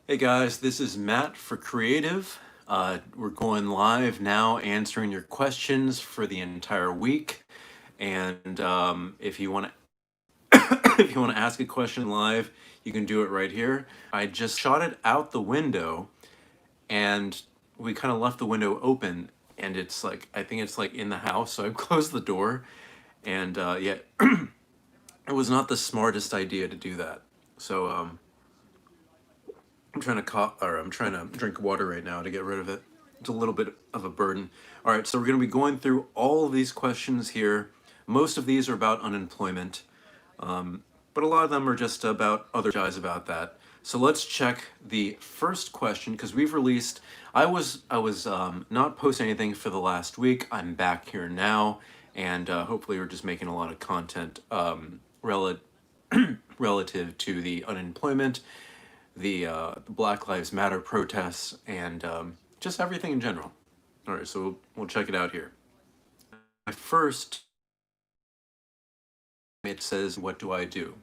Hey guys, this is Matt for Creative. We're going live now, answering your questions for the entire week. And if you want to, if you want to ask a question live, you can do it right here. I just shot it out the window, and we kind of left the window open, and it's like I think it's like in the house, so I closed the door, and yeah, it was not the smartest idea to do that. So I'm trying to I'm trying to drink water right now to get rid of it. It's a little bit of a burden. All right, so we're going to be going through all of these questions here. Most of these are about unemployment, but a lot of them are just about other guys about that. So let's check the first question because we've released. I was not posting anything for the last week. I'm back here now, and hopefully we're just making a lot of content relative to the unemployment, the Black Lives Matter protests, and just everything in general. All right, so we'll check it out here. First, it says, "What do I do?"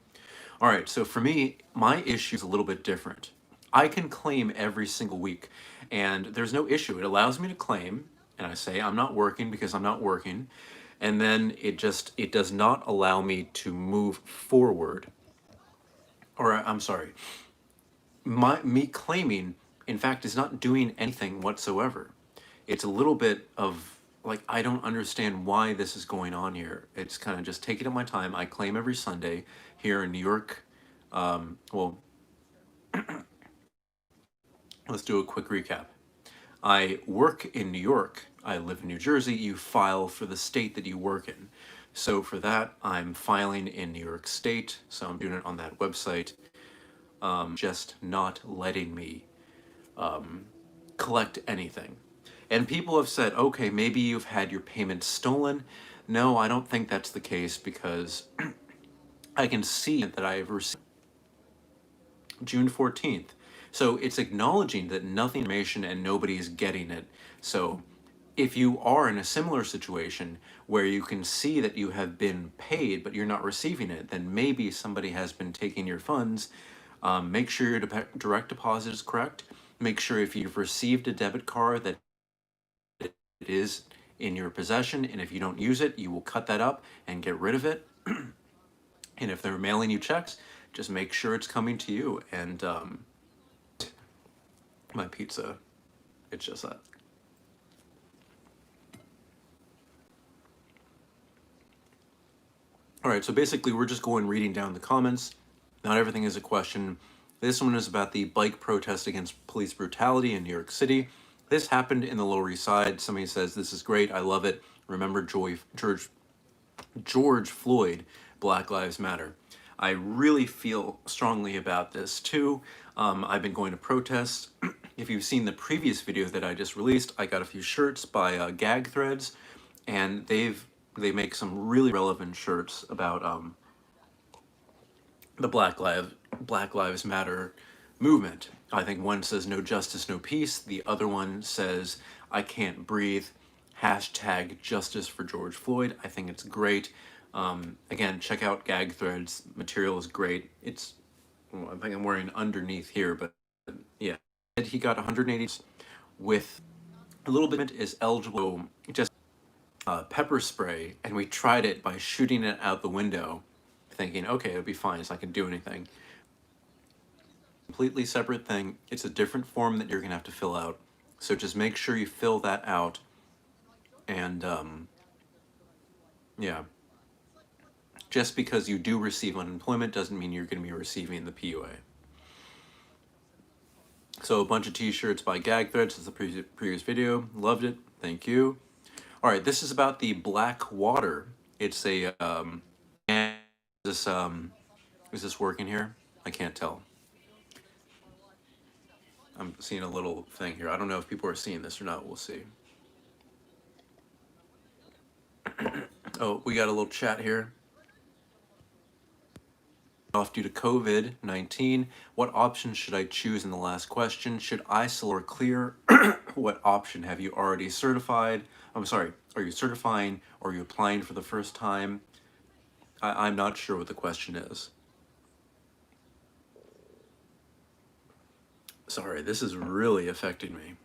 All right, so for me, my issue is a little bit different. I can claim every single week, and there's no issue. It allows me to claim, and I say I'm not working because I'm not working, and then it does not allow me to move forward. Or I'm sorry, my me claiming in fact is not doing anything whatsoever. It's a little bit of like I don't understand why this is going on here. It's kind of just taking up my time. I claim every Sunday here in New York. Well, let's do a quick recap. I work in New York. I live in New Jersey. You file for the state that you work in. So for that, I'm filing in New York State. So I'm doing it on that website. Just not letting me collect anything. And people have said, okay, maybe you've had your payments stolen. No, I don't think that's the case because I can see that I have received June 14th. So it's acknowledging that nothing information and nobody is getting it. So if you are in a similar situation where you can see that you have been paid but you're not receiving it, then maybe somebody has been taking your funds. Make sure your direct deposit is correct. Make sure if you've received a debit card that it is in your possession, and if you don't use it, you will cut that up and get rid of it. And if they're mailing you checks, just make sure it's coming to you. And my pizza, it's just that. All right, so basically, we're just going reading down the comments. Not everything is a question. This one is about the bike protest against police brutality in New York City. This happened in the Lower East Side. Somebody says, "This is great. I love it. Remember George Floyd, Black Lives Matter." I really feel strongly about this too. I've been going to protests. If you've seen the previous video that I just released, I got a few shirts by Gag Threads, and they make some really relevant shirts about the Black Lives Matter movement. I think one says "No justice, no peace." The other one says "I can't breathe." Hashtag justice for George Floyd. I think it's great. Again, check out Gag Threads. Material is great. It's well, I think I'm wearing underneath here, but yeah. He got 180 with a little bit is eligible. Just pepper spray, and we tried it by shooting it out the window, thinking, okay, it'll be fine. It's not gonna do anything. Completely separate thing. It's a different form that you're gonna have to fill out. So just make sure you fill that out. And yeah, just because you do receive unemployment doesn't mean you're going to be receiving the PUA. So a bunch of t-shirts by Gag Threads. That's the previous video. Loved it. Thank you. All right, this is about the black water. It's a this is this working here? I can't tell. I'm seeing a little thing here. I don't know if people are seeing this or not. We'll see. Oh, we got a little chat here. Off due to COVID-19. What option should I choose in the last question? Should I select or clear? What option have you already certified? I'm sorry, are you certifying or are you applying for the first time? I'm not sure what the question is. Sorry, this is really affecting me.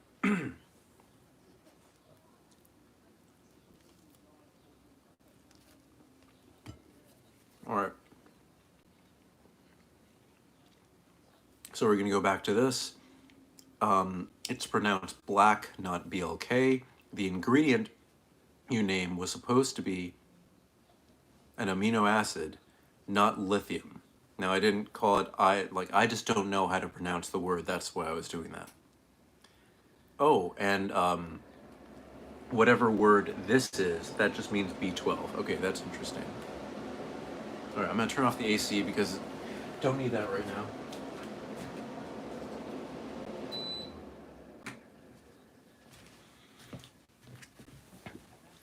All right. So we're going to go back to this. It's pronounced black, not BLK. The ingredient you name was supposed to be an amino acid, not lithium. Now I didn't call it I just don't know how to pronounce the word. That's why I was doing that. Oh, and whatever word this is, that just means B12. Okay, that's interesting. All right, I'm gonna turn off the AC because don't need that right now.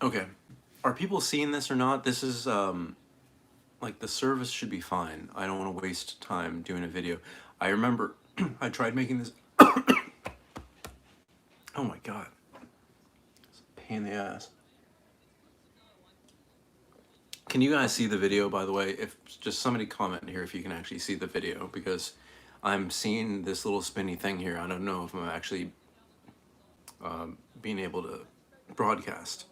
Okay, are people seeing this or not? This is like the service should be fine. I don't want to waste time doing a video. I remember I tried making this. Oh my god, it's a pain in the ass. Can you guys see the video, by the way? If just somebody comment here if you can actually see the video, because I'm seeing this little spinny thing here. I don't know if I'm actually being able to broadcast.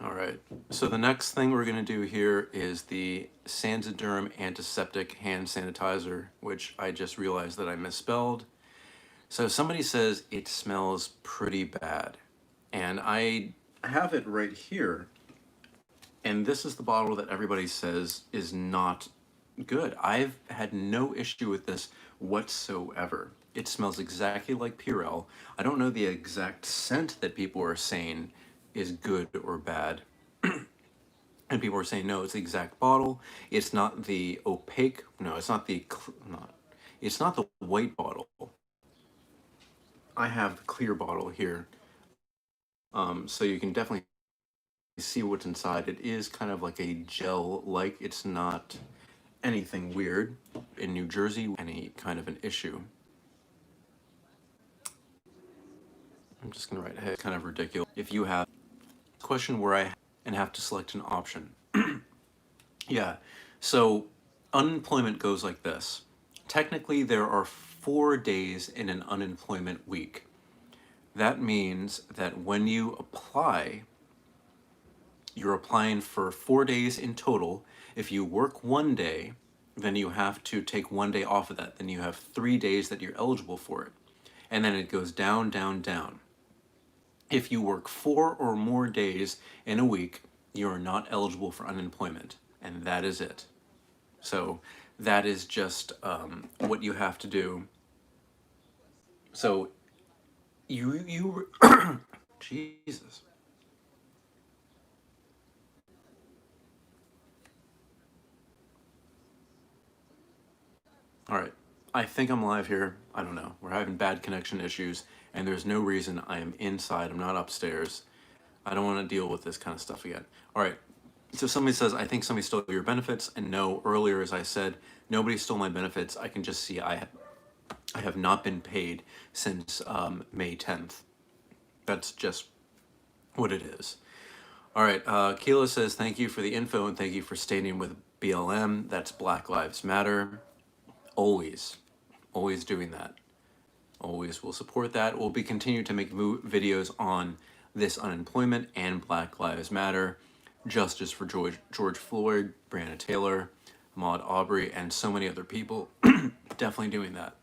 All right, so the next thing we're gonna do here is the Sansiderm antiseptic hand sanitizer, which I just realized that I misspelled. So somebody says it smells pretty bad, and I have it right here, and this is the bottle that everybody says is not good. I've had no issue with this whatsoever. It smells exactly like Purell. I don't know the exact scent that people are saying is good or bad. And people are saying, no, it's the exact bottle. It's not the opaque, no, it's not the, it's not the white bottle. I have the clear bottle here. So you can definitely see what's inside. It is kind of like a gel-like. It's not anything weird. In New Jersey, any kind of an issue. I'm just gonna write, hey, kind of ridiculous. If you have a question where I and have to select an option. Yeah, so unemployment goes like this. Technically, there are 4 days in an unemployment week. That means that when you apply, you're applying for 4 days in total. If you work 1 day, then you have to take 1 day off of that. Then you have 3 days that you're eligible for it. And then it goes down, down, down. If you work 4 or more days in a week, you are not eligible for unemployment. And that is it. So that is just what you have to do. So you Jesus. All right, I think I'm live here. I don't know. We're having bad connection issues, and there's no reason I am inside. I'm not upstairs. I don't want to deal with this kind of stuff again. All right. So somebody says, I think somebody stole your benefits. And no, earlier, as I said, nobody stole my benefits. I can just see I have not been paid since May 10th. That's just what it is. All right. Keela says, thank you for the info and thank you for standing with BLM. That's Black Lives Matter. Always doing that. Always will support that. We'll be continuing to make videos on this unemployment and Black Lives Matter, justice for George Floyd, Breonna Taylor, Ahmaud Arbery, and so many other people. Definitely doing that.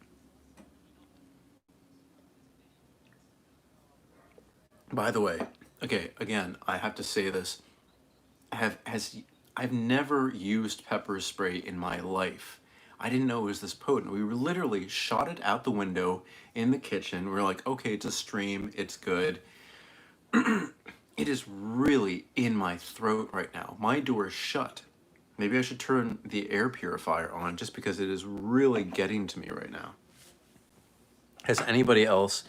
By the way, okay, again, I have to say this. I've never used pepper spray in my life. I didn't know it was this potent. We were literally shot it out the window in the kitchen. We were like, okay, it's a stream, it's good. It is really in my throat right now. My door is shut. Maybe I should turn the air purifier on just because it is really getting to me right now. Has anybody else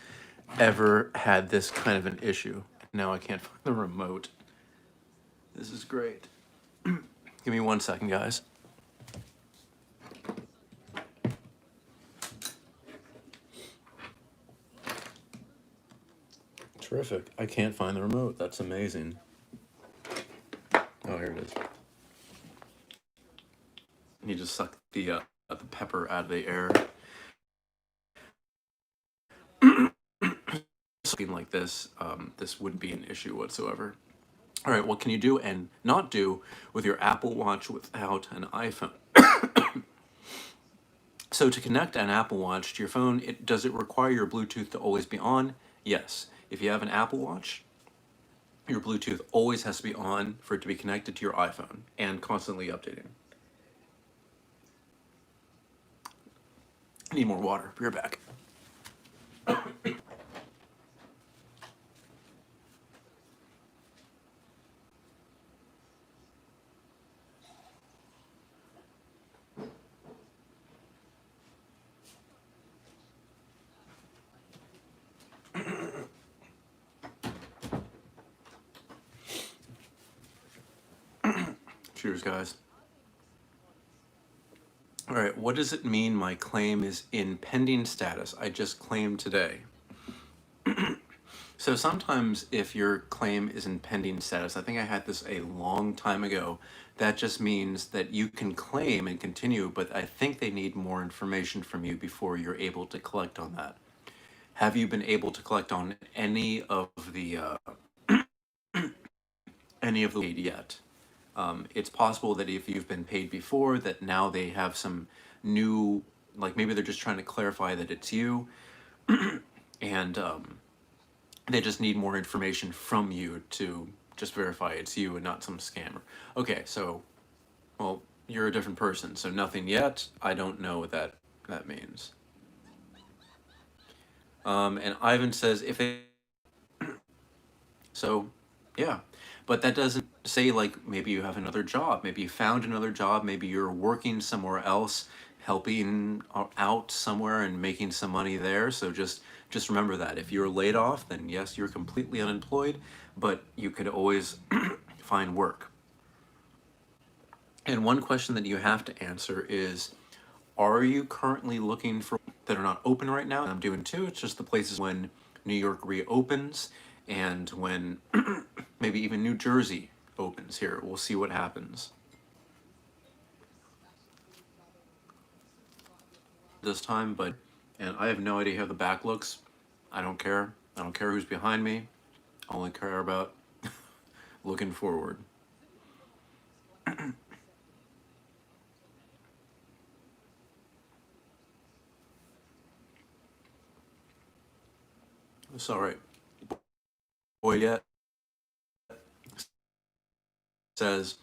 ever had this kind of an issue? Now I can't find the remote. This is great. Give me 1 second, guys. Terrific. I can't find the remote. That's amazing. Oh, here it is. You just suck the the pepper out of the air. Something like this, this wouldn't be an issue whatsoever. All right, what can you do and not do with your Apple Watch without an iPhone? So to connect an Apple Watch to your phone, does it require your Bluetooth to always be on? Yes. If you have an Apple Watch, your Bluetooth always has to be on for it to be connected to your iPhone and constantly updating. I need more water. Be right back. Cheers, guys. All right, what does it mean my claim is in pending status? I just claimed today. So sometimes if your claim is in pending status, I think I had this a long time ago, that just means that you can claim and continue, but I think they need more information from you before you're able to collect on that. Have you been able to collect on any of the paid yet? It's possible that if you've been paid before, that now they have some new, like maybe they're just trying to clarify that it's you, and they just need more information from you to just verify it's you and not some scammer. Okay, so, well, you're a different person, so nothing yet. I don't know what that means. And Ivan says if they, so, yeah, but that doesn't say like maybe you have another job, maybe you found another job, maybe you're working somewhere else, helping out somewhere and making some money there. So just remember that if you're laid off, then yes, you're completely unemployed, but you could always find work. And one question that you have to answer is, are you currently looking for that are not open right now? I'm doing too. It's just the places when New York reopens and when maybe even New Jersey opens here. We'll see what happens this time, but and I have no idea how the back looks. I don't care. I don't care who's behind me. I only care about looking forward. It's all right. Boy, yet says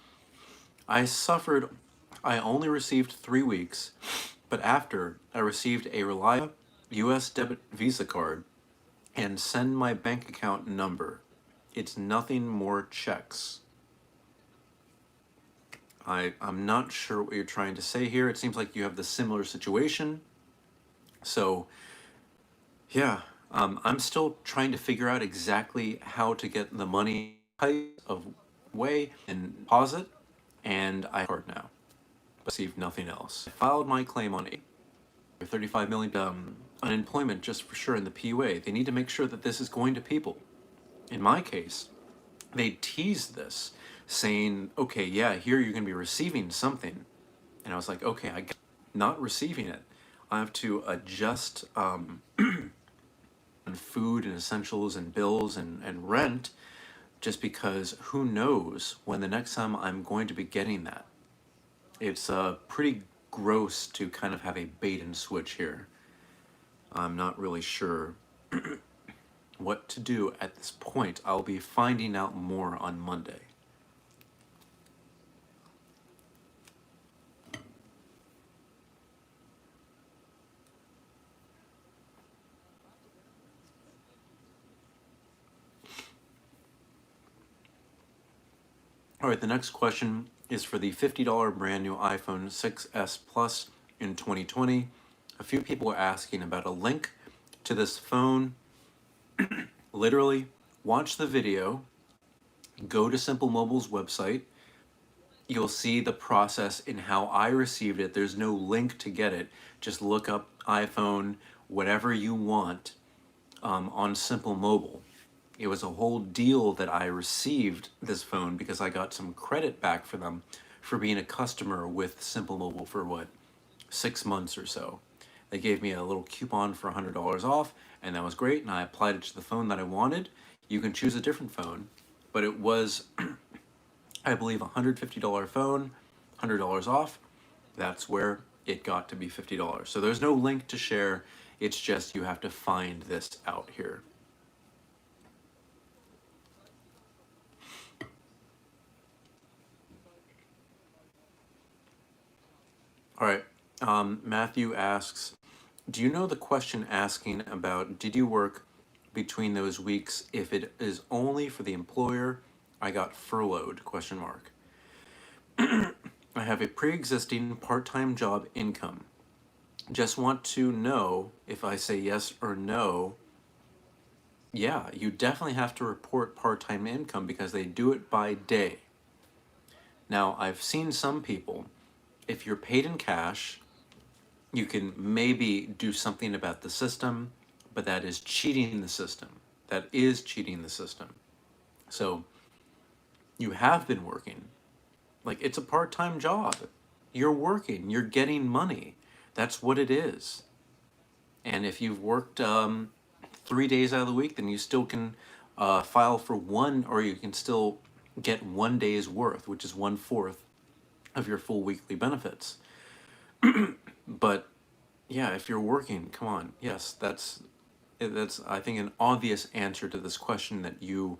I suffered. I only received 3 weeks, but after I received a reliable U.S. debit Visa card and send my bank account number. It's nothing more checks. I'm not sure what you're trying to say here. It seems like you have the similar situation. So, yeah, I'm still trying to figure out exactly how to get the money of way and deposit, and I card now. Received nothing else. I filed my claim on 35 million unemployment just for sure in the PUA. They need to make sure that this is going to people. In my case, they teased this, saying, okay, yeah, here you're going to be receiving something. And I was like, okay, I'm not receiving it. I have to adjust food and essentials and bills and rent just because who knows when the next time I'm going to be getting that. It's pretty gross to kind of have a bait and switch here. I'm not really sure what to do at this point. I'll be finding out more on Monday. All right, the next question is for the $50 brand new iPhone 6s Plus in 2020. A few people are asking about a link to this phone. Literally, watch the video, go to Simple Mobile's website. You'll see the process in how I received it. There's no link to get it. Just look up iPhone, whatever you want, on Simple Mobile. It was a whole deal that I received this phone because I got some credit back for them for being a customer with Simple Mobile for what, 6 months or so. They gave me a little coupon for $100 off, and that was great. And I applied it to the phone that I wanted. You can choose a different phone, but it was, I believe, a $150 phone, $100 off. That's where it got to be $50. So there's no link to share. It's just you have to find this out here. All right. Matthew asks, do you know the question asking about did you work between those weeks? If it is only for the employer, I got furloughed, question mark. I have a pre-existing part-time job income. Just want to know if I say yes or no. Yeah, you definitely have to report part-time income because they do it by day. Now, I've seen some people, if you're paid in cash, you can maybe do something about the system, but that is cheating the system. That is cheating the system. So you have been working. Like, it's a part-time job. You're working, you're getting money. That's what it is. And if you've worked 3 days out of the week, then you still can file for one, or you can still get 1 day's worth, which is 1/4 of your full weekly benefits. But yeah, if you're working, come on. Yes, that's I think an obvious answer to this question, that you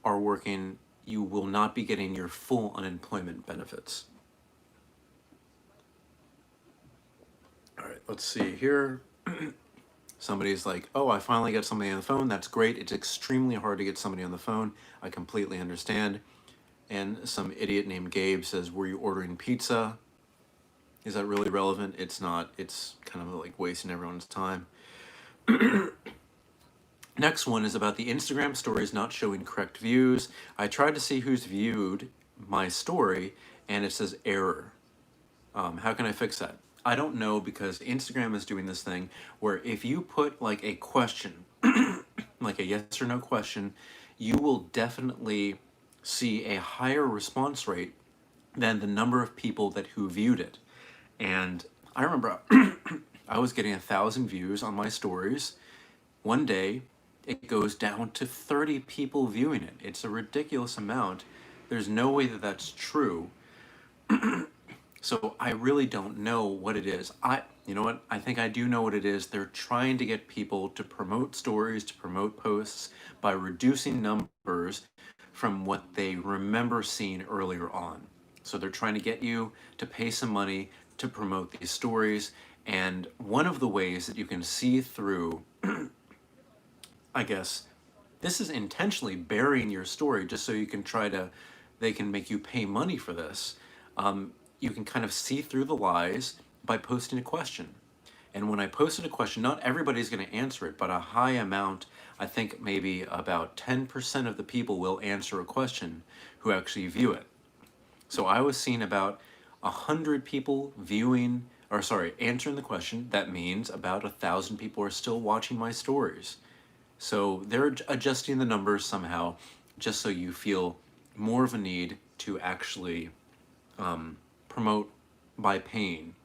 are working, you will not be getting your full unemployment benefits. All right, let's see here. Somebody's like, oh, I finally got somebody on the phone. That's great. It's extremely hard to get somebody on the phone. I completely understand. And some idiot named Gabe says, were you ordering pizza? Is that really relevant? It's not. It's kind of like wasting everyone's time. Next one is about the Instagram stories not showing correct views. I tried to see who's viewed my story, and it says error. How can I fix that? I don't know, because Instagram is doing this thing where if you put like a question, like a yes or no question, you will definitely see a higher response rate than the number of people that who viewed it. And I remember I was getting 1,000 views on my stories. One day, it goes down to 30 people viewing it. It's a ridiculous amount. There's no way that that's true. So I really don't know what it is. You know what? I think I do know what it is. They're trying to get people to promote stories, to promote posts by reducing numbers from what they remember seeing earlier on. So they're trying to get you to pay some money to promote these stories. And one of the ways that you can see through, I guess, this is intentionally burying your story just so you can they can make you pay money for this. You can kind of see through the lies by posting a question. And when I posted a question, not everybody's going to answer it, but a high amount, I think maybe about 10% of the people will answer a question who actually view it. So I was seeing about 100 people answering the question. That means about 1,000 people are still watching my stories. So they're adjusting the numbers somehow, just so you feel more of a need to actually promote by paying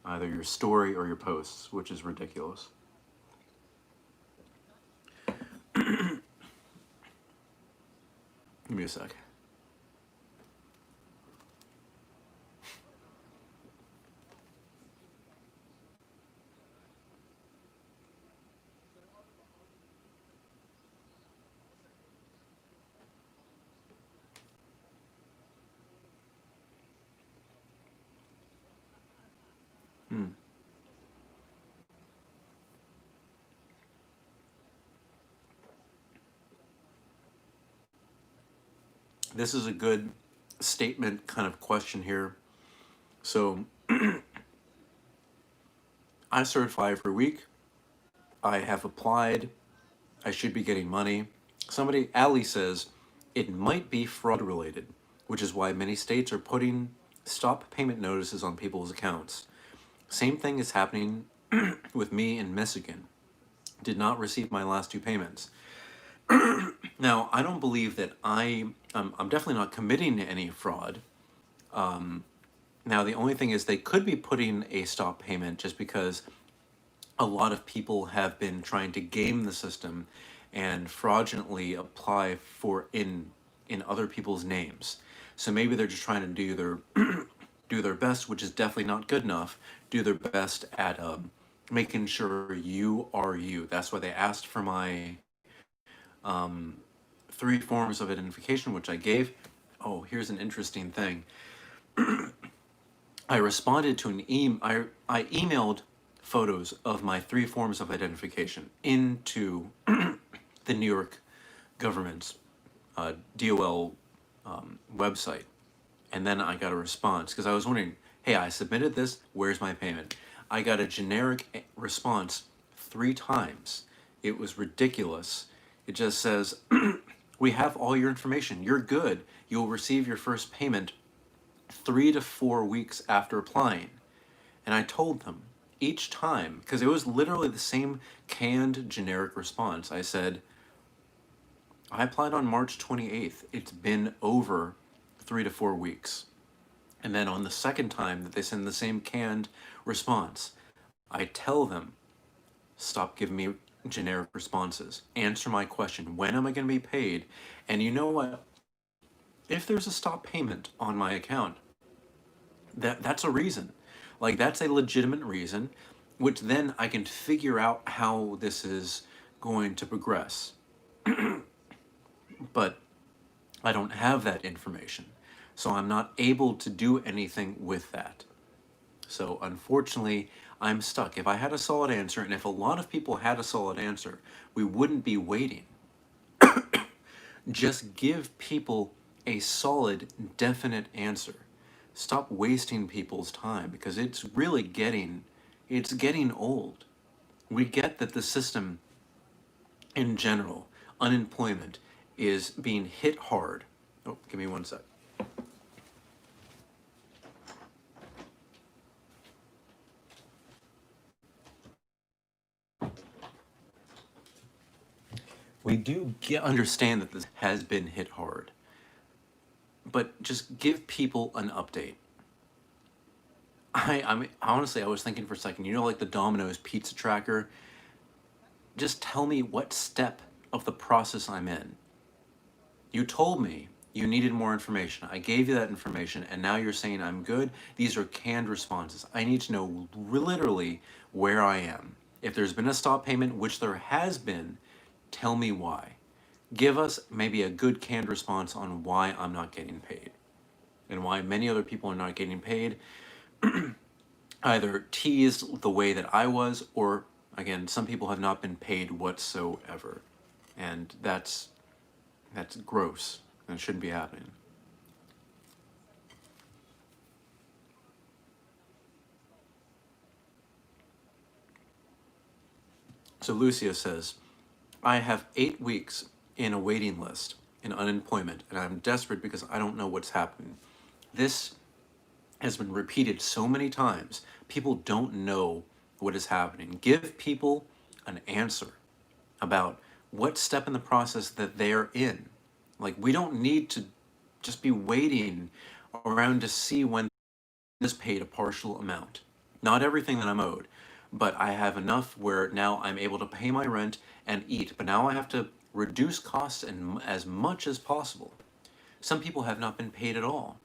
either your story or your posts, which is ridiculous. Give me a sec. This is a good statement kind of question here. So I certify every week. I have applied. I should be getting money. Ali says, it might be fraud related, which is why many states are putting stop payment notices on people's accounts. Same thing is happening with me in Michigan. Did not receive my last 2 payments. Now, I don't believe that I'm definitely not committing any fraud. Now, the only thing is they could be putting a stop payment just because a lot of people have been trying to game the system and fraudulently apply for in other people's names. So maybe they're just trying to do their do their best, which is definitely not good enough. Do their best at making sure you are you. That's why they asked for my 3 forms of identification, which I gave. Oh, here's an interesting thing. I responded to an I emailed photos of my 3 forms of identification into the New York government's DOL website. And then I got a response because I was wondering, hey, I submitted this, where's my payment? I got a generic response 3 times. It was ridiculous. It just says, we have all your information. You're good. You'll receive your first payment 3 to 4 weeks after applying. And I told them each time, because it was literally the same canned generic response. I said, I applied on March 28th. It's been over 3 to 4 weeks. And then on the second time that they send the same canned response, I tell them, stop giving me generic responses. Answer my question. When am I going to be paid? And you know what? If there's a stop payment on my account, that's a reason. Like that's a legitimate reason, which then I can figure out how this is going to progress. But I don't have that information. So I'm not able to do anything with that. So unfortunately, I'm stuck. If I had a solid answer, and if a lot of people had a solid answer, we wouldn't be waiting. Just give people a solid, definite answer. Stop wasting people's time because it's getting old. We get that the system in general, unemployment, is being hit hard. Oh, give me one sec. We do understand that this has been hit hard, but just give people an update. I mean, honestly, I was thinking for a second, like the Domino's pizza tracker, just tell me what step of the process I'm in. You told me you needed more information. I gave you that information, and now you're saying I'm good. These are canned responses. I need to know literally where I am. If there's been a stop payment, which there has been, tell me why. Give us maybe a good canned response on why I'm not getting paid and why many other people are not getting paid. Either teased the way that I was, or again, some people have not been paid whatsoever. And that's gross and shouldn't be happening. So Lucia says, I have 8 weeks in a waiting list in unemployment, and I'm desperate because I don't know what's happening. This has been repeated so many times. People don't know what is happening. Give people an answer about what step in the process that they're in. Like, we don't need to just be waiting around to see when is paid a partial amount. Not everything that I'm owed, but I have enough where now I'm able to pay my rent and eat. But now I have to reduce costs as much as possible. Some people have not been paid at all.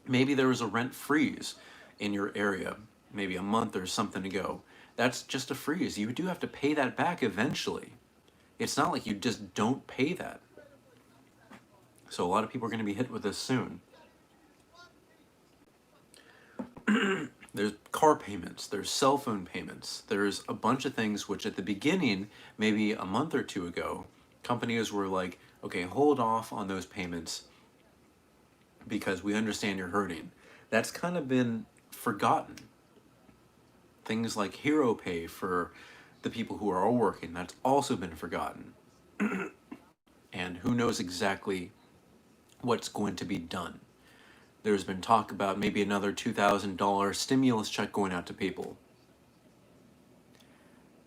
Maybe there was a rent freeze in your area, maybe a month or something ago. That's just a freeze. You do have to pay that back eventually. It's not like you just don't pay that. So a lot of people are going to be hit with this soon. There's car payments, there's cell phone payments, there's a bunch of things which at the beginning, maybe a month or two ago, companies were like, okay, hold off on those payments because we understand you're hurting. That's kind of been forgotten. Things like hero pay for the people who are working, that's also been forgotten. And who knows exactly what's going to be done. There's been talk about maybe another $2,000 stimulus check going out to people.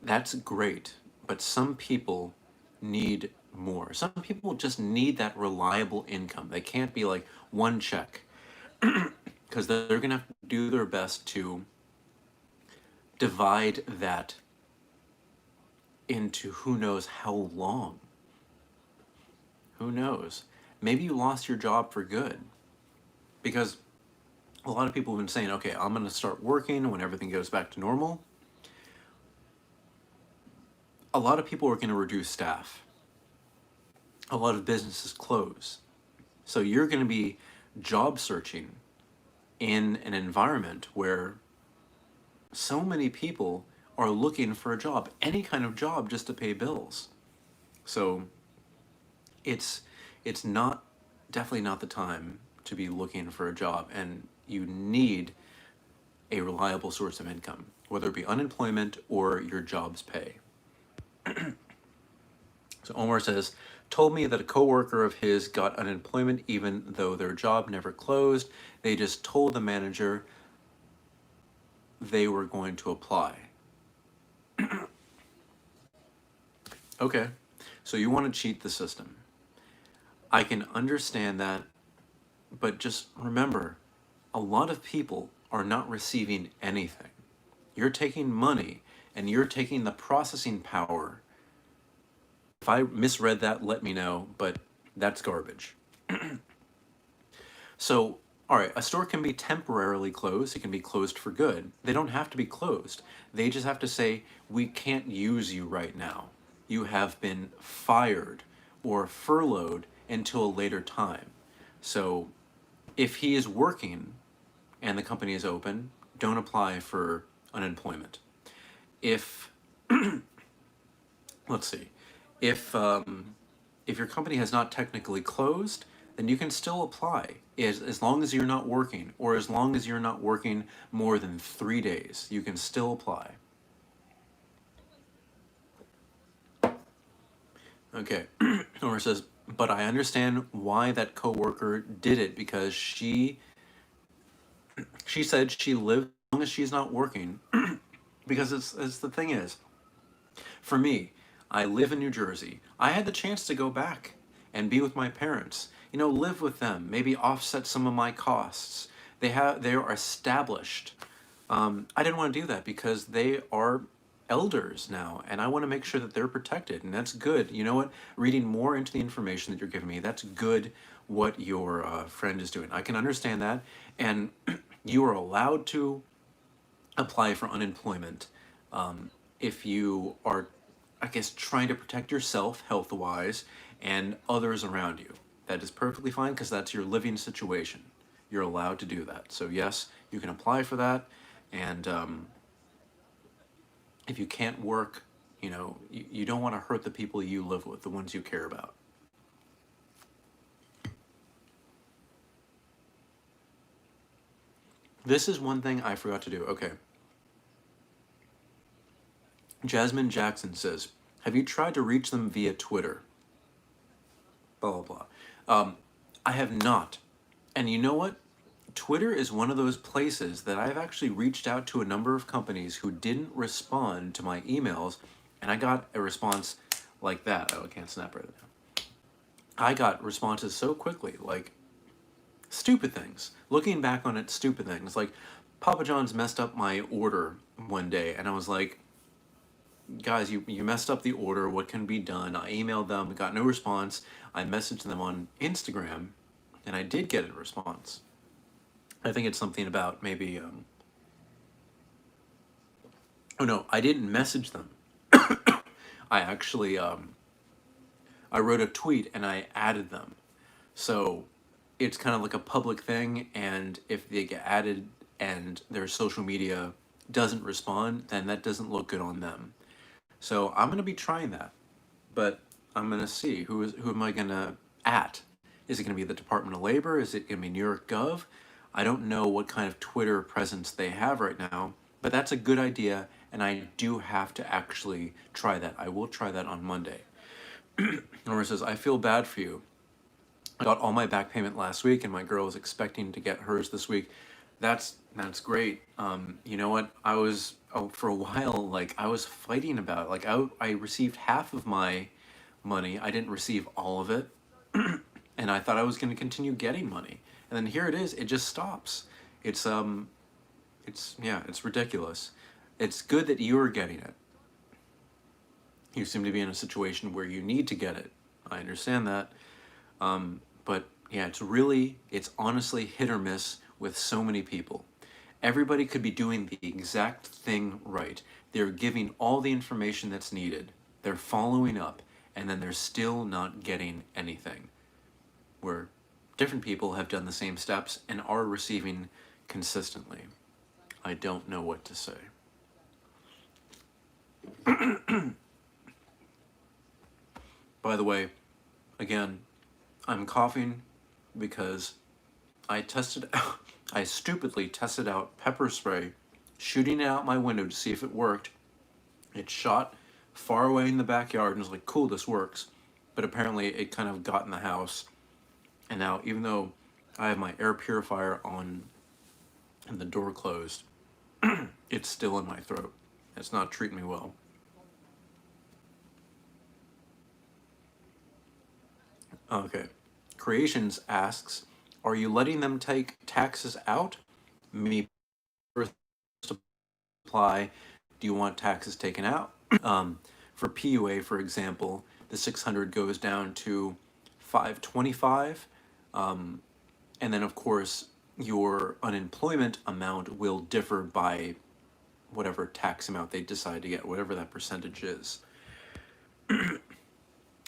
That's great, but some people need more. Some people just need that reliable income. They can't be like one check. Because because they're going to have to do their best to divide that into who knows how long. Who knows? Maybe you lost your job for good. Because a lot of people have been saying, okay, I'm going to start working when everything goes back to normal. A lot of people are going to reduce staff. A lot of businesses close. So you're going to be job searching in an environment where so many people are looking for a job, any kind of job, just to pay bills. So it's not, definitely not the time to be looking for a job, and you need a reliable source of income, whether it be unemployment or your job's pay. So Omar says, told me that a coworker of his got unemployment even though their job never closed. They just told the manager they were going to apply. Okay, so you want to cheat the system. I can understand that, but just remember, a lot of people are not receiving anything. You're taking money and you're taking the processing power. If I misread that, let me know, but that's garbage. So, all right, a store can be temporarily closed. It can be closed for good. They don't have to be closed. They just have to say, we can't use you right now. You have been fired or furloughed until a later time. So if he is working and the company is open, don't apply for unemployment. If, let's see, if your company has not technically closed, then you can still apply as long as you're not working, or as long as you're not working more than 3 days, you can still apply. Okay, Nora says, but I understand why that coworker did it, because she said she lives as long as she's not working. Because it's the thing is, for me, I live in New Jersey. I had the chance to go back and be with my parents. You know, live with them. Maybe offset some of my costs. They are established. I didn't want to do that because they are elders now, and I want to make sure that they're protected, and that's good. You know what? Reading more into the information that you're giving me, that's good. What your friend is doing, I can understand that, and you are allowed to apply for unemployment if you are, I guess, trying to protect yourself health-wise and others around you. That is perfectly fine because that's your living situation. You're allowed to do that. So yes, you can apply for that. And if you can't work, you know, you don't want to hurt the people you live with, the ones you care about. This is one thing I forgot to do. Okay. Jasmine Jackson says, have you tried to reach them via Twitter? Blah, blah, blah. I have not. And you know what? Twitter is one of those places that I've actually reached out to a number of companies who didn't respond to my emails, and I got a response like that. Oh, I can't snap right now. I got responses so quickly, like stupid things. Looking back on it, stupid things. Like Papa John's messed up my order one day, and I was like, guys, you messed up the order. What can be done? I emailed them, got no response. I messaged them on Instagram, and I did get a response. I think it's something about maybe, oh no, I didn't message them. I actually, I wrote a tweet and I added them. So it's kind of like a public thing, and if they get added and their social media doesn't respond, then that doesn't look good on them. So I'm going to be trying that, but I'm going to see who am I going to at? Is it going to be the Department of Labor? Is it going to be New York Gov? I don't know what kind of Twitter presence they have right now, but that's a good idea, and I do have to actually try that. I will try that on Monday. Nora says, I feel bad for you. I got all my back payment last week, and my girl is expecting to get hers this week. That's great. You know what? I was for a while, like I was fighting about it. Like I received half of my money. I didn't receive all of it, and I thought I was going to continue getting money. And then here it is. It just stops. It's yeah, it's ridiculous. It's good that you're getting it. You seem to be in a situation where you need to get it. I understand that. But yeah, it's honestly hit or miss with so many people. Everybody could be doing the exact thing right. They're giving all the information that's needed. They're following up, and then they're still not getting anything. Where different people have done the same steps and are receiving consistently. I don't know what to say. By the way, again, I'm coughing because I stupidly tested out pepper spray, shooting it out my window to see if it worked. It shot far away in the backyard and was like, cool, this works. But apparently it kind of got in the house. And now, even though I have my air purifier on and the door closed, it's still in my throat. It's not treating me well. Okay. Creations asks, are you letting them take taxes out? Me apply. Do you want taxes taken out? For PUA, for example, the 600 goes down to 525. And then, of course, your unemployment amount will differ by whatever tax amount they decide to get, whatever that percentage is.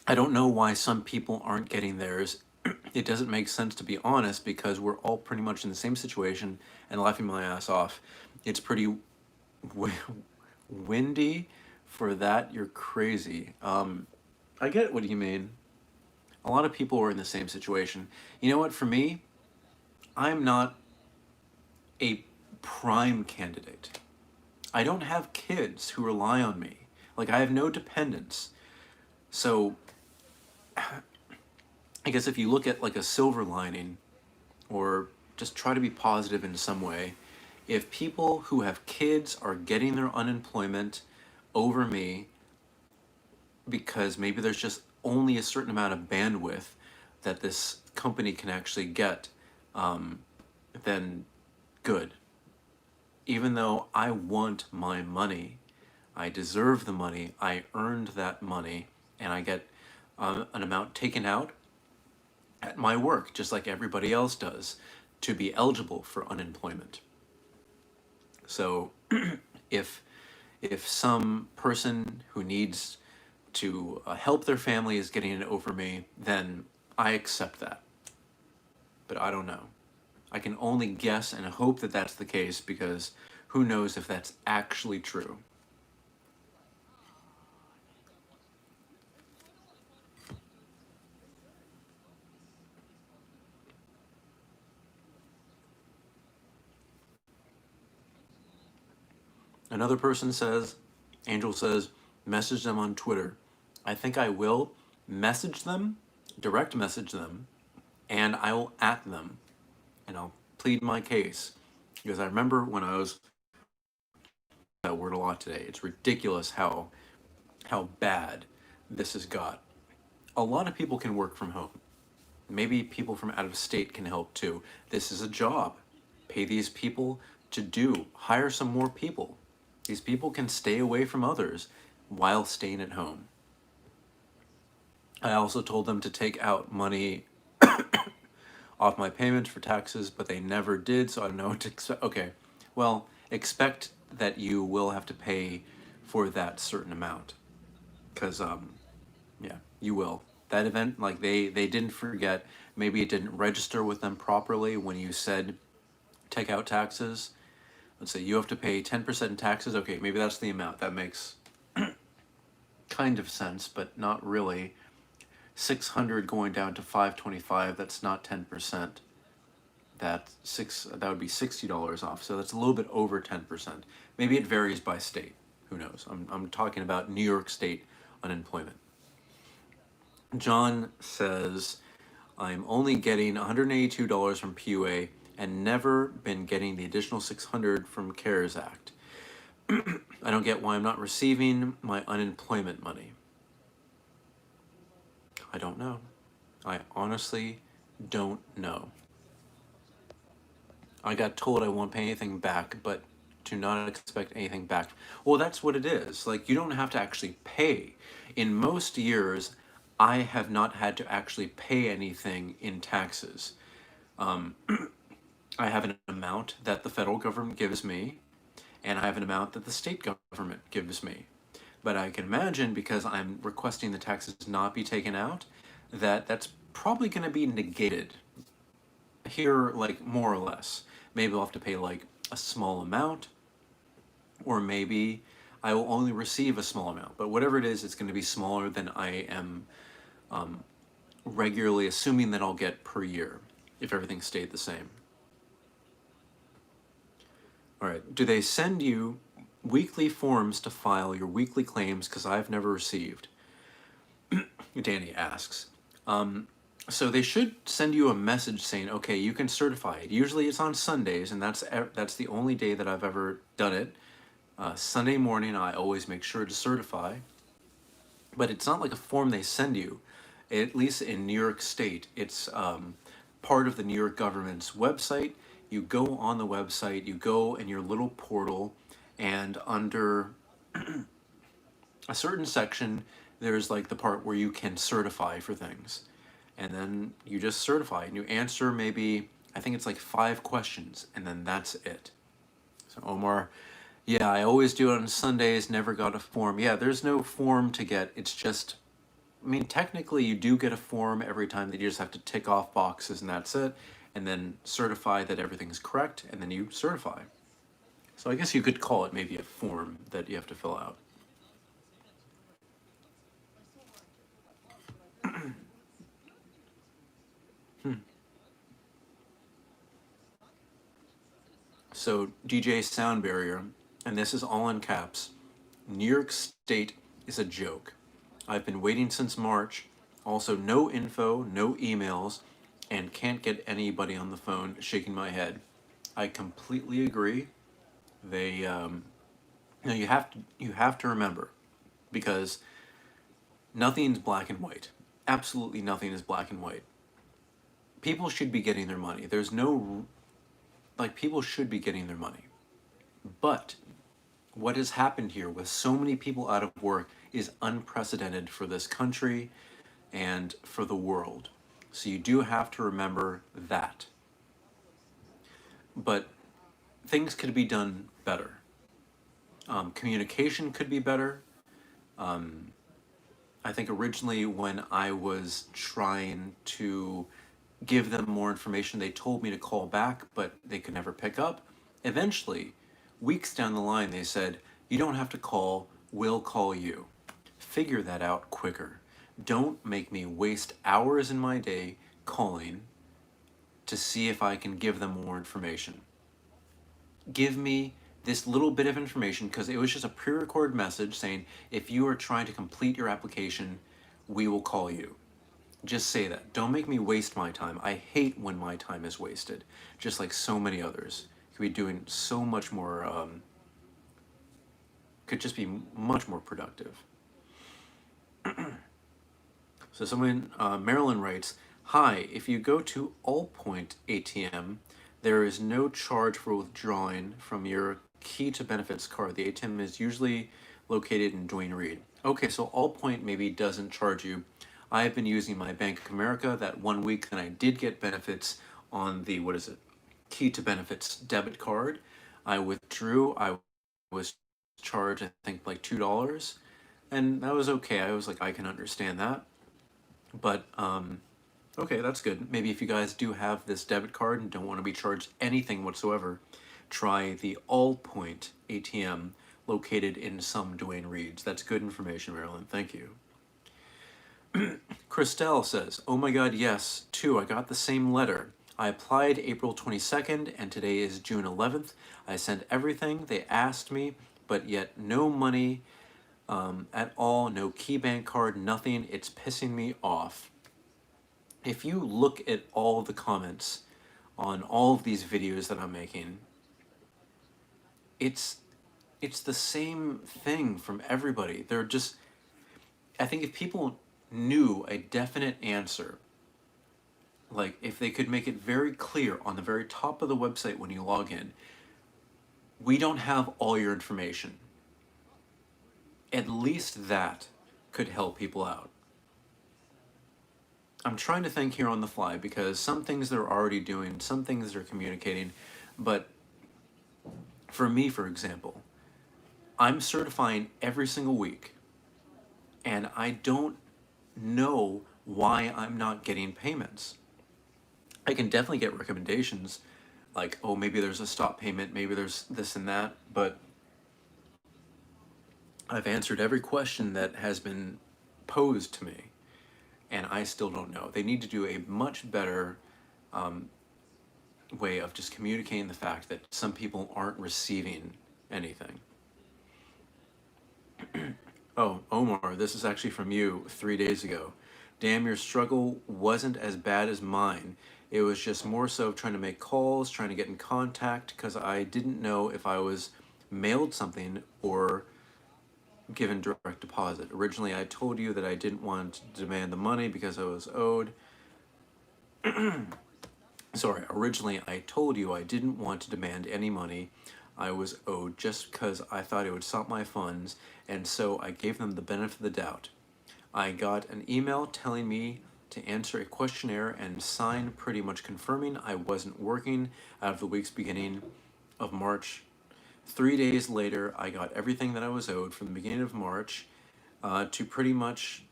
I don't know why some people aren't getting theirs. It doesn't make sense, to be honest, because we're all pretty much in the same situation and laughing my ass off. It's pretty windy for that. You're crazy. I get what you mean. A lot of people are in the same situation. You know what? For me, I'm not a prime candidate. I don't have kids who rely on me. Like, I have no dependents. So, I guess if you look at like a silver lining, or just try to be positive in some way, if people who have kids are getting their unemployment over me because maybe there's just only a certain amount of bandwidth that this company can actually get, then good. Even though I want my money, I deserve the money, I earned that money, and I get an amount taken out at my work, just like everybody else does, to be eligible for unemployment. So if some person who needs to help their family is getting it over me, then I accept that. But I don't know. I can only guess and hope that that's the case, because who knows if that's actually true. Another person says, Angel says, message them on Twitter. I think I will message them, direct message them, and I will at them, and I'll plead my case. Because I remember when I was that word a lot today. It's ridiculous how bad this has got. A lot of people can work from home. Maybe people from out of state can help too. This is a job. Pay these people to hire some more people. These people can stay away from others while staying at home. I also told them to take out money off my payments for taxes, but they never did, so I don't know what to expect. Okay, well, expect that you will have to pay for that certain amount. Because, yeah, you will. That event, like, they didn't forget. Maybe it didn't register with them properly when you said take out taxes. Let's say you have to pay 10% in taxes. Okay, maybe that's the amount. That makes kind of sense, but not really. 600 going down to 525, that's not 10%. That would be $60 off. So that's a little bit over 10%. Maybe it varies by state. Who knows? I'm talking about New York State unemployment. John says, I'm only getting $182 from PUA and never been getting the additional 600 from CARES Act. I don't get why I'm not receiving my unemployment money. I don't know. I honestly don't know. I got told I won't pay anything back, but to not expect anything back. Well, that's what it is. Like, you don't have to actually pay. In most years, I have not had to actually pay anything in taxes. I have an amount that the federal government gives me, and I have an amount that the state government gives me. But I can imagine, because I'm requesting the taxes not be taken out, that that's probably going to be negated here, like more or less. Maybe I'll have to pay like a small amount, or maybe I will only receive a small amount. But whatever it is, it's going to be smaller than I am regularly assuming that I'll get per year if everything stayed the same. All right. Do they send you weekly forms to file your weekly claims? Because I've never received. Danny asks. So they should send you a message saying, okay, you can certify it. Usually it's on Sundays, and that's the only day that I've ever done it. Sunday morning, I always make sure to certify. But it's not like a form they send you. At least in New York State, it's part of the New York government's website. You go on the website, you go in your little portal, and under a certain section, there's like the part where you can certify for things. And then you just certify and you answer maybe, I think it's like 5 questions, and then that's it. So Omar, yeah, I always do it on Sundays, never got a form. Yeah, there's no form to get. It's just, I mean, technically you do get a form every time that you just have to tick off boxes and that's it. And then certify that everything's correct, and then you certify. So I guess you could call it maybe a form that you have to fill out. So DJ Sound Barrier, and this is all in caps, New York State is a joke. I've been waiting since March. Also, no info, no emails, and can't get anybody on the phone. Shaking my head. I completely agree. They, you have to remember, because nothing's black and white. Absolutely nothing is black and white. People should be getting their money. There's no, like, people should be getting their money. But what has happened here with so many people out of work is unprecedented for this country and for the world. So you do have to remember that. But things could be done better. Communication could be better. I think originally when I was trying to give them more information, they told me to call back, but they could never pick up. Eventually, weeks down the line, they said, you don't have to call, we'll call you. Figure that out quicker. Don't make me waste hours in my day calling to see if I can give them more information. Give me this little bit of information, because it was just a pre-recorded message saying, if you are trying to complete your application, we will call you. Just say that. Don't make me waste my time. I hate when my time is wasted, just like so many others. Could be doing so much more, could just be much more productive. So someone, Marilyn writes, hi, if you go to Allpoint ATM, there is no charge for withdrawing from your key to benefits card. The ATM is usually located in Duane Reade. Okay, so Allpoint maybe doesn't charge you. I've been using my Bank of America that 1 week, and I did get benefits on the, what is it, key to benefits debit card. I withdrew. I was charged, I think, like $2, and that was okay. I was like, I can understand that. But okay, that's good. Maybe if you guys do have this debit card and don't want to be charged anything whatsoever, try the Allpoint ATM located in some Duane Reads. That's good information, Marilyn. Thank you. Christelle says, oh my god, yes, too, I got the same letter. I applied April 22nd, and today is June 11th. I sent everything they asked me, but yet no money at all, no key bank card, nothing. It's pissing me off. If you look at all the comments on all of these videos that I'm making, it's the same thing from everybody. They're just, I think if people knew a definite answer, like if they could make it very clear on the very top of the website when you log in, we don't have all your information. At least that could help people out. I'm trying to think here on the fly because some things they're already doing, some things they're communicating, but for me, for example, I'm certifying every single week, and I don't know why I'm not getting payments. I can definitely get recommendations like, oh, maybe there's a stop payment, maybe there's this and that, but I've answered every question that has been posed to me, and I still don't know. They need to do a much better way of just communicating the fact that some people aren't receiving anything. Oh, Omar, this is actually from you 3 days ago. Damn, your struggle wasn't as bad as mine. It was just more so trying to make calls, trying to get in contact, because I didn't know if I was mailed something or given direct deposit. Originally, I told you that I didn't want to demand the money because I was owed. Sorry, originally I told you I didn't want to demand any money I was owed just because I thought it would stop my funds, and so I gave them the benefit of the doubt. I got an email telling me to answer a questionnaire and sign pretty much confirming I wasn't working out of the week's beginning of March. 3 days later, I got everything that I was owed from the beginning of March to pretty much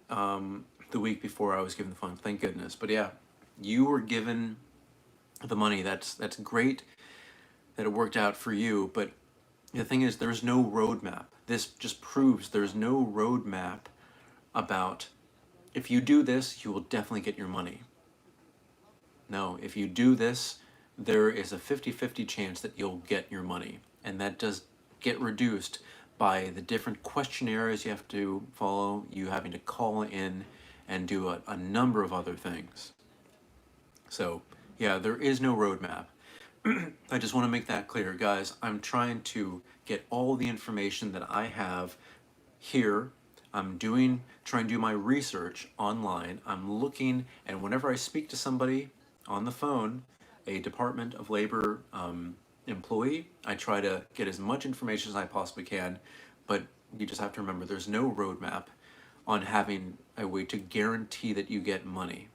the week before I was given the funds. Thank goodness. But yeah, you were given the money. That's great that it worked out for you. But the thing is, there's no roadmap. This just proves there's no roadmap about if you do this, you will definitely get your money. No, if you do this, there is a 50-50 chance that you'll get your money. And that does get reduced by the different questionnaires you have to follow, you having to call in and do a number of other things. So, yeah, there is no roadmap. I just want to make that clear, guys. I'm trying to get all the information that I have here. Trying to do my research online. I'm looking, and whenever I speak to somebody on the phone, a Department of Labor employee, I try to get as much information as I possibly can. But you just have to remember there's no roadmap on having a way to guarantee that you get money.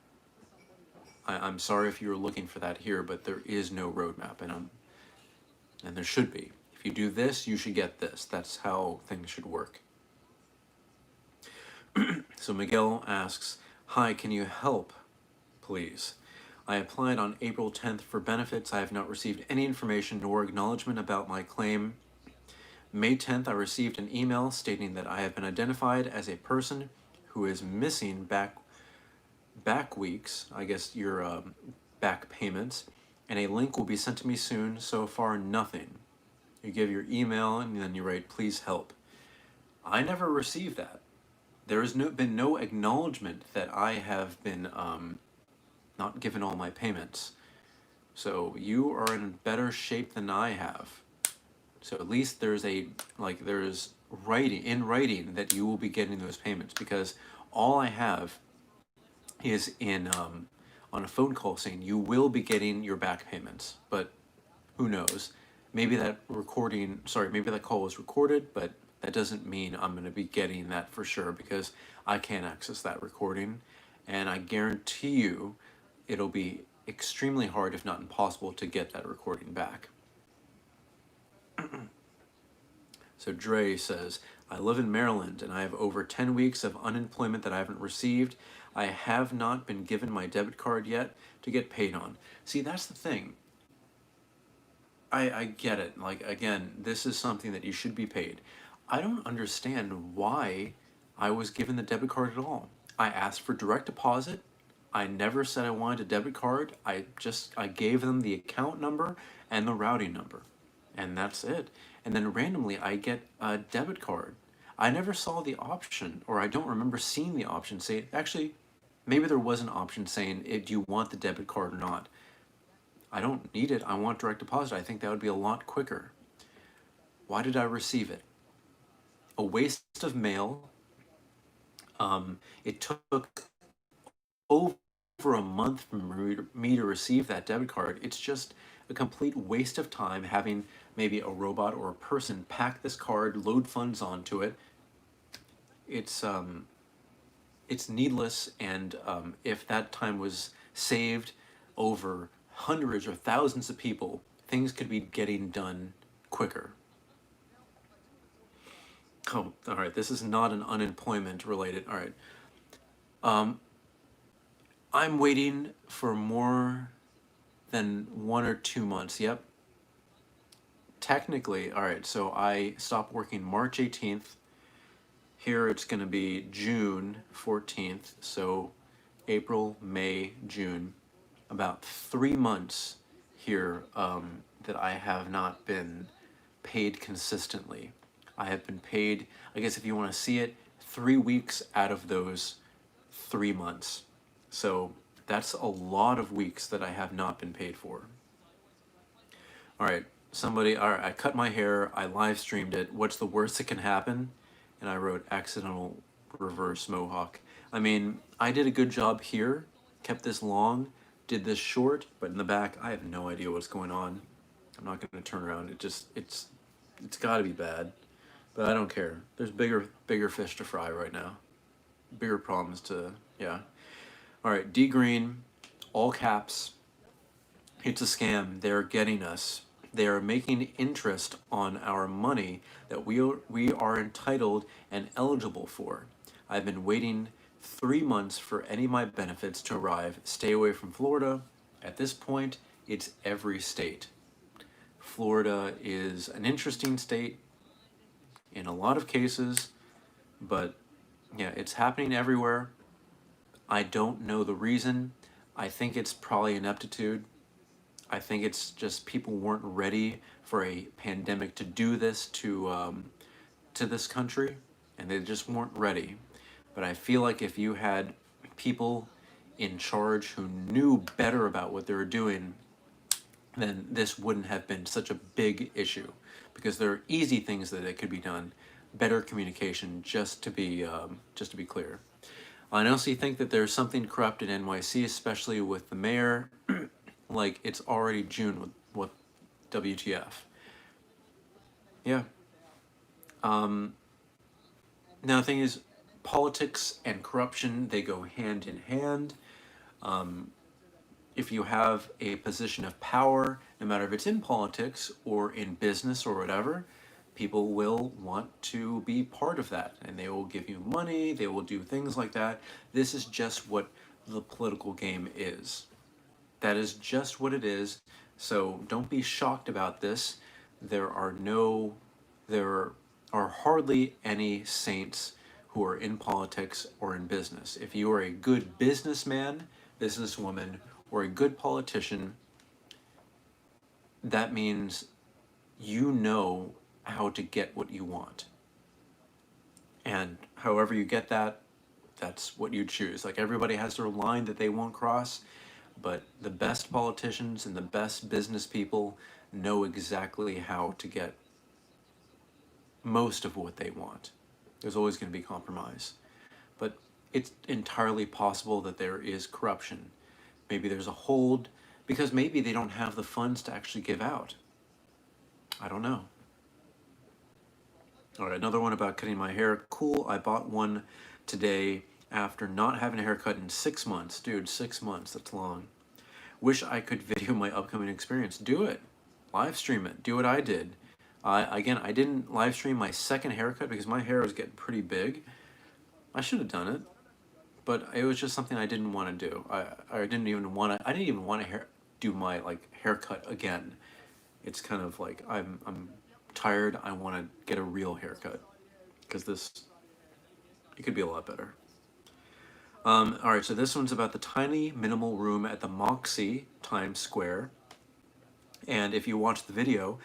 I'm sorry if you were looking for that here, but there is no roadmap, and there should be. If you do this, you should get this. That's how things should work. So Miguel asks, hi, can you help, please? I applied on April 10th for benefits. I have not received any information nor acknowledgement about my claim. May 10th, I received an email stating that I have been identified as a person who is missing back weeks, I guess your back payments, and a link will be sent to me soon. So far, nothing. You give your email and then you write, please help. I never received that. There has been no acknowledgement that I have been not given all my payments. So you are in better shape than I have. So at least there's writing that you will be getting those payments, because all I have is in on a phone call saying you will be getting your back payments, but who knows? Maybe maybe that call was recorded, but that doesn't mean I'm going to be getting that for sure, because I can't access that recording, and I guarantee you it'll be extremely hard, if not impossible, to get that recording back. So Dre says, I live in Maryland and I have over 10 weeks of unemployment that I haven't received. I have not been given my debit card yet to get paid on. See, that's the thing. I get it. Like, again, this is something that you should be paid. I don't understand why I was given the debit card at all. I asked for direct deposit. I never said I wanted a debit card. I gave them the account number and the routing number, and that's it. And then randomly I get a debit card. I never saw the option, or I don't remember seeing the option say, actually, maybe there was an option saying, do you want the debit card or not? I don't need it. I want direct deposit. I think that would be a lot quicker. Why did I receive it? A waste of mail. It took over for a month for me to receive that debit card. It's just a complete waste of time having maybe a robot or a person pack this card, load funds onto it. It's it's needless, and if that time was saved over hundreds or thousands of people, things could be getting done quicker. Oh, all right. This is not an unemployment related. All right. Um, I'm waiting for more than 1 or 2 months. Yep. Technically, all right. So I stopped working March 18th. Here it's going to be June 14th. So April, May, June. About 3 months here that I have not been paid consistently. I have been paid, I guess if you want to see it, 3 weeks out of those 3 months. So that's a lot of weeks that I have not been paid for. All right, somebody, all right, I cut my hair, I live streamed it. What's the worst that can happen? And I wrote accidental reverse mohawk. I mean, I did a good job here, kept this long, did this short, but in the back, I have no idea what's going on. I'm not going to turn around. It's got to be bad, but I don't care. There's bigger fish to fry right now. Bigger problems to, yeah. All right, D Green, all caps. It's a scam. They're getting us. They are making interest on our money that we are entitled and eligible for. I've been waiting 3 months for any of my benefits to arrive. Stay away from Florida. At this point, it's every state. Florida is an interesting state in a lot of cases, but yeah, it's happening everywhere. I don't know the reason. I think it's probably ineptitude. I think it's just people weren't ready for a pandemic to do this to this country, and they just weren't ready. But I feel like if you had people in charge who knew better about what they were doing, then this wouldn't have been such a big issue, because there are easy things that it could be done. Better communication, just to be clear. I honestly think that there's something corrupt in NYC, especially with the mayor. Like, it's already June with WTF. Yeah. Now the thing is, politics and corruption, they go hand in hand. If you have a position of power, no matter if it's in politics or in business or whatever, people will want to be part of that, and they will give you money, they will do things like that. This is just what the political game is. That is just what it is. So don't be shocked about this. There are no, there are hardly any saints who are in politics or in business. If you are a good businessman, businesswoman, or a good politician, that means you know how to get what you want. And however you get that, that's what you choose. Like, everybody has their line that they won't cross, but the best politicians and the best business people know exactly how to get most of what they want. There's always going to be compromise. But it's entirely possible that there is corruption. Maybe there's a hold because maybe they don't have the funds to actually give out. I don't know. All right, another one about cutting my hair. Cool, I bought one today after not having a haircut in 6 months. Dude, 6 months, that's long. Wish I could video my upcoming experience. Do it. Live stream it. Do what I did. Again, I didn't live stream my second haircut because my hair was getting pretty big. I should have done it, but it was just something I didn't want to do. I didn't even want to. I didn't even want to do my haircut again. It's kind of like I'm tired. I want to get a real haircut because it could be a lot better. All right, so this one's about the tiny minimal room at the Moxie Times Square. And if you watch the video,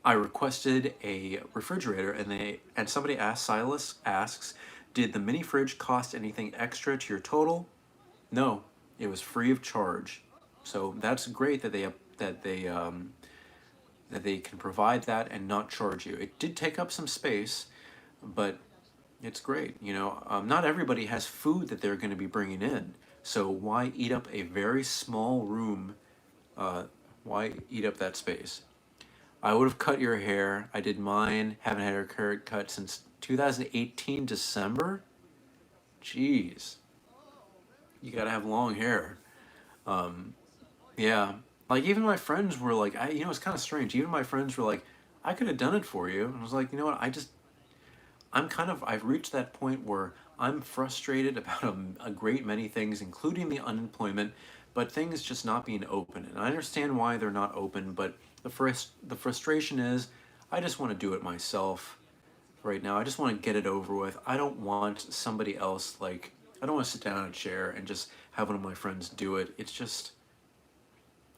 I requested a refrigerator, and somebody asked, Silas asks, did the mini fridge cost anything extra to your total? No, it was free of charge. So that's great that they can provide that and not charge you. It did take up some space, but it's great. Not everybody has food that they're going to be bringing in. So why eat up a very small room? Why eat up that space? I would have cut your hair. I did mine. Haven't had a haircut since 2018 December. Jeez, you gotta have long hair. Yeah, like even my friends were like, it's kind of strange. Even my friends were like, I could have done it for you. And I was like, you know what? I've reached that point where I'm frustrated about a great many things, including the unemployment, but things just not being open. And I understand why they're not open, but the frustration is I just want to do it myself right now. I just want to get it over with. I don't want somebody else, like, I don't want to sit down in a chair and just have one of my friends do it. It's just,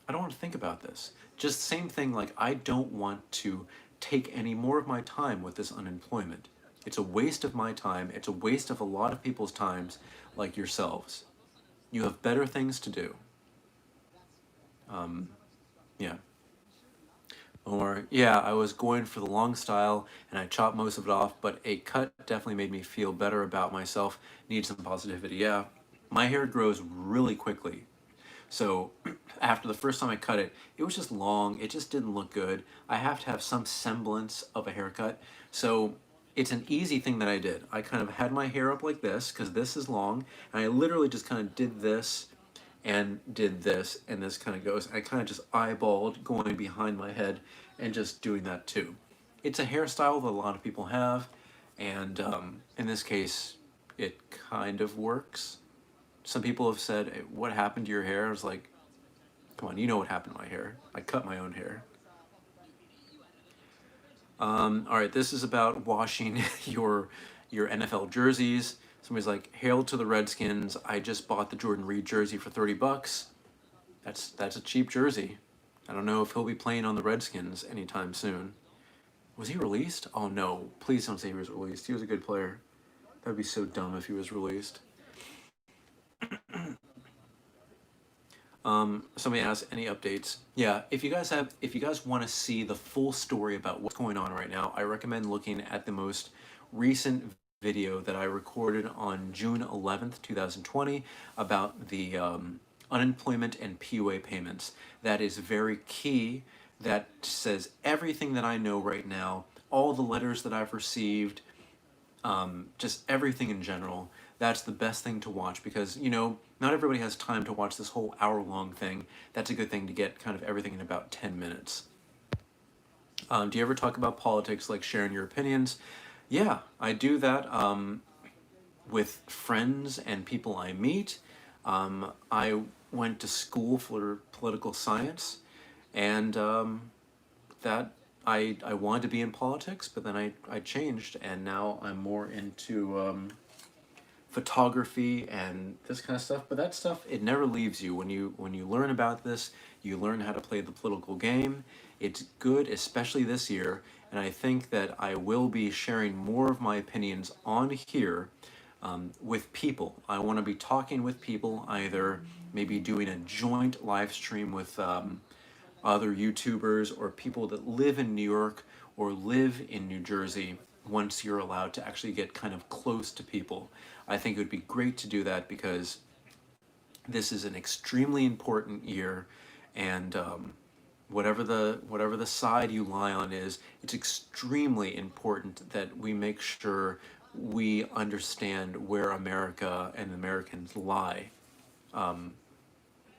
I don't want to think about this. Just same thing, like, I don't want to take any more of my time with this unemployment. It's a waste of my time. It's a waste of a lot of people's times, like yourselves. You have better things to do. Yeah. Or, yeah, I was going for the long style and I chopped most of it off, but a cut definitely made me feel better about myself. Need some positivity. Yeah. My hair grows really quickly. So after the first time I cut it, it was just long. It just didn't look good. I have to have some semblance of a haircut. So it's an easy thing that I did. I kind of had my hair up like this because this is long. And I literally just kind of did this and did this. And this kind of goes. I kind of just eyeballed going behind my head and just doing that too. It's a hairstyle that a lot of people have. And in this case, it kind of works. Some people have said, "Hey, what happened to your hair?" I was like, come on, you know what happened to my hair. I cut my own hair. All right, this is about washing your NFL jerseys. Somebody's like, "Hail to the Redskins! I just bought the Jordan Reed jersey for $30. That's a cheap jersey. I don't know if he'll be playing on the Redskins anytime soon. Was he released? Oh no! Please don't say he was released. He was a good player. That'd be so dumb if he was released." Somebody asked any updates. Yeah, if you guys want to see the full story about what's going on right now, I recommend looking at the most recent video that I recorded on June 11th, 2020 about the unemployment and PUA payments. That is very key. That says everything that I know right now, all the letters that I've received, just everything in general. That's the best thing to watch because, not everybody has time to watch this whole hour-long thing. That's a good thing to get kind of everything in about 10 minutes. Do you ever talk about politics, like sharing your opinions? Yeah, I do that with friends and people I meet. I went to school for political science, and that I wanted to be in politics, but then I changed, and now I'm more into photography and this kind of stuff. But that stuff, it never leaves you. When you learn about this, you learn how to play the political game. It's good, especially this year, and I think that I will be sharing more of my opinions on here with people. I want to be talking with people, either maybe doing a joint live stream with other YouTubers or people that live in New York or live in New Jersey once you're allowed to actually get kind of close to people. I think it would be great to do that because this is an extremely important year, and whatever the side you lie on is, it's extremely important that we make sure we understand where America and Americans lie.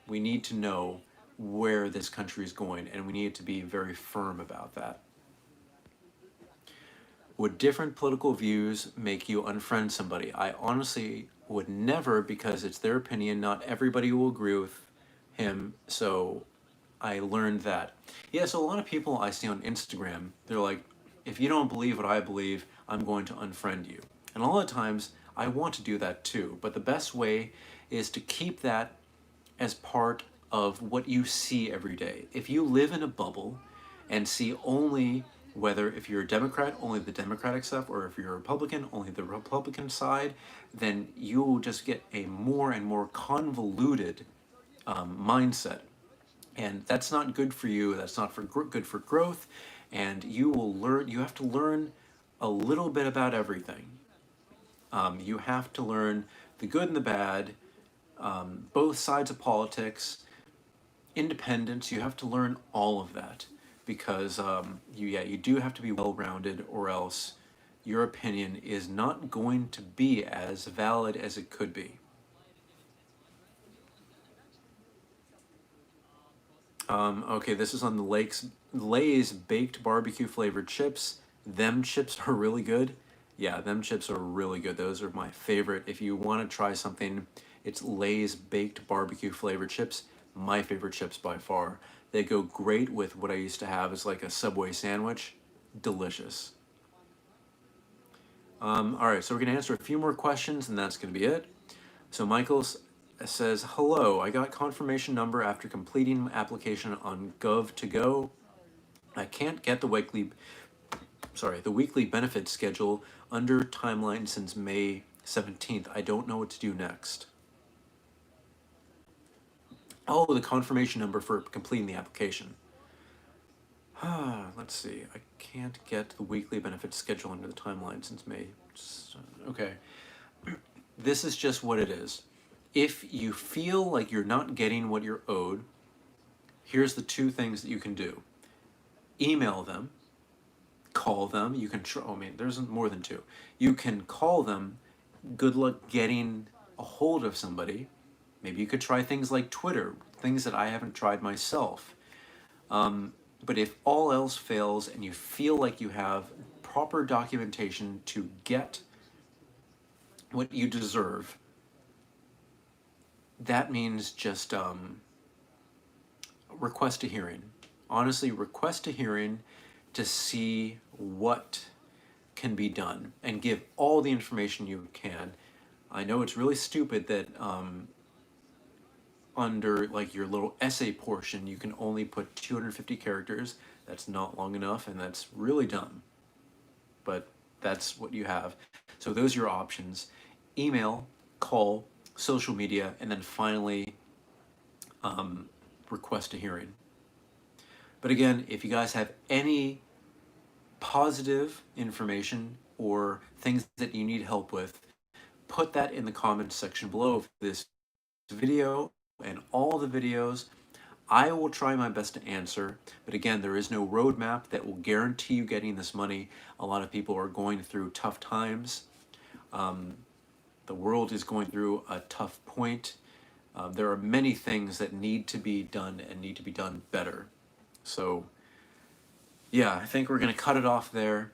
We need to know where this country is going, and we need to be very firm about that. Would different political views make you unfriend somebody? I honestly would never, because it's their opinion. Not everybody will agree with him, so I learned that. Yeah, so a lot of people I see on Instagram, they're like, if you don't believe what I believe, I'm going to unfriend you. And a lot of times, I want to do that too, but the best way is to keep that as part of what you see every day. If you live in a bubble and see only, whether if you're a Democrat, only the Democratic stuff, or if you're a Republican, only the Republican side, then you'll just get a more and more convoluted mindset. And that's not good for you. That's not good for growth. And you have to learn a little bit about everything. You have to learn the good and the bad, both sides of politics, independence. You have to learn all of that because you do have to be well-rounded, or else your opinion is not going to be as valid as it could be. Okay, this is on the Lay's baked barbecue flavored chips. Them chips are really good. Yeah, them chips are really good. Those are my favorite. If you want to try something, it's Lay's baked barbecue flavored chips. My favorite chips by far. They go great with what I used to have as like a Subway sandwich. Delicious. All right, so we're going to answer a few more questions, and that's going to be it. So Michael says, "Hello, I got confirmation number after completing application on Gov2Go. I can't get the weekly benefit schedule under timeline since May 17th. I don't know what to do next." Oh, the confirmation number for completing the application. Let's see. I can't get the weekly benefit schedule under the timeline since May. Okay. This is just what it is. If you feel like you're not getting what you're owed, here's the two things that you can do. Email them, call them. You can I mean, there's more than two. You can call them. Good luck getting a hold of somebody. Maybe you could try things like Twitter, things that I haven't tried myself. But if all else fails and you feel like you have proper documentation to get what you deserve, that means just request a hearing. Honestly, request a hearing to see what can be done and give all the information you can. I know it's really stupid that under like your little essay portion, you can only put 250 characters. That's not long enough, and that's really dumb. But that's what you have. So those are your options: email, call, social media, and then finally request a hearing. But again, if you guys have any positive information or things that you need help with, put that in the comments section below of this video and all the videos. I will try my best to answer, but again, there is no roadmap that will guarantee you getting this money. A lot of people are going through tough times. The world is going through a tough point. There are many things that need to be done and need to be done better. So yeah, I think we're going to cut it off there.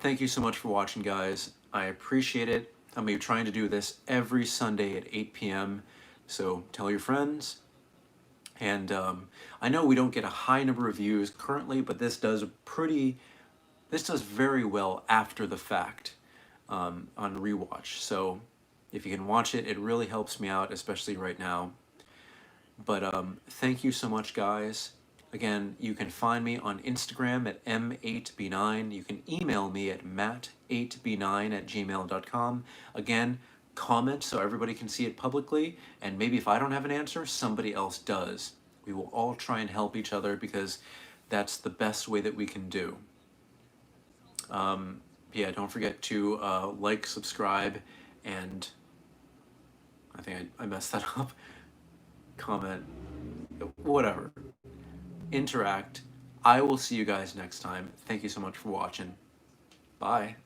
Thank you so much for watching, guys. I appreciate it. I'm going to be trying to do this every Sunday at 8 p.m. So tell your friends. And I know we don't get a high number of views currently, but this does very well after the fact on rewatch. So if you can watch it, it really helps me out, especially right now. But thank you so much, guys. Again, you can find me on Instagram at m8b9. You can email me at matt8b9@gmail.com. Again, comment so everybody can see it publicly, and maybe if I don't have an answer, somebody else does. We will all try and help each other because that's the best way that we can do. Yeah, don't forget to like, subscribe, and I think I messed that up. Comment, whatever. Interact. I will see you guys next time. Thank you so much for watching. Bye.